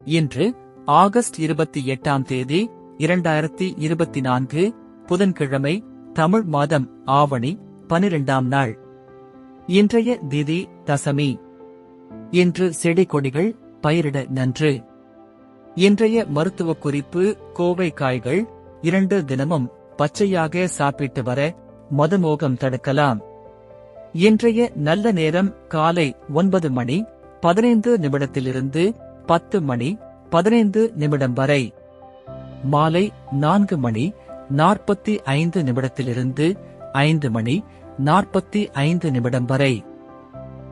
இன்று ஆகஸ்ட் 28ஆம் தேதி 2024 புதன்கிழமை, தமிழ் மாதம் ஆவணி 12ஆம் நாள். இன்றைய திதி தசமி. இன்று செடி கொடிகள் பயிரிட நன்று. இன்றைய மருத்துவ குறிப்பு: கோவை காய்கள் 2 தினமும் பச்சையாக சாப்பிட்டு வர மதுமோகம் தடுக்கலாம். இன்றைய நல்ல நேரம் காலை 9 மணி 15 நிமிடத்திலிருந்து 10 மணி 15 நிமிடம் வரை. மாலை 4 மணி 45 நிமிடத்திலிருந்து 5 மணி 45 நிமிடம் வரை.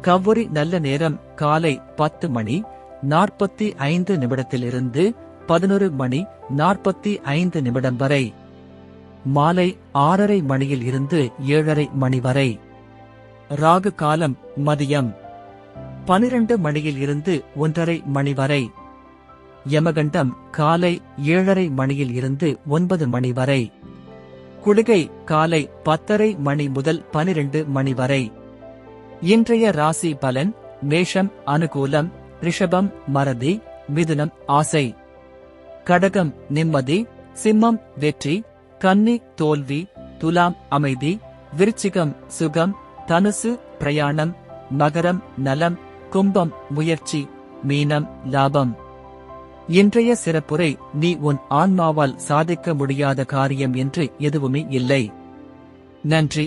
கவ்வரி நல்ல நேரம் காலை 10 மணி 45 நிமிடத்திலிருந்து 11 மணி 45 நிமிடம் வரை. மாலை 6:30 மணியில் இருந்து 7:30 மணி வரை. ராகு காலம் மதியம் 12 மணியில் இருந்து 1:30 மணி வரை. யமகண்டம் காலை 7:30 மணியில் இருந்து 9 மணி வரை. குளிகை காலை 10:30 மணி முதல் 12 மணி வரை. இன்றைய ராசி பலன்: மேஷம் அனுகூலம், ரிஷபம் மறதி, மிதுனம் ஆசை, கடகம் நிம்மதி, சிம்மம் வெற்றி, கன்னி தோல்வி, துலாம் அமைதி, விருச்சிகம் சுகம், தனுசு பிரயாணம், மகரம் நலம், கும்பம் முயற்சி, மீனம் லாபம். இன்றைய சிறப்புரை: நீ உன் ஆன்மாவால் சாதிக்க முடியாத காரியம் என்று எதுவுமே இல்லை. நன்றி.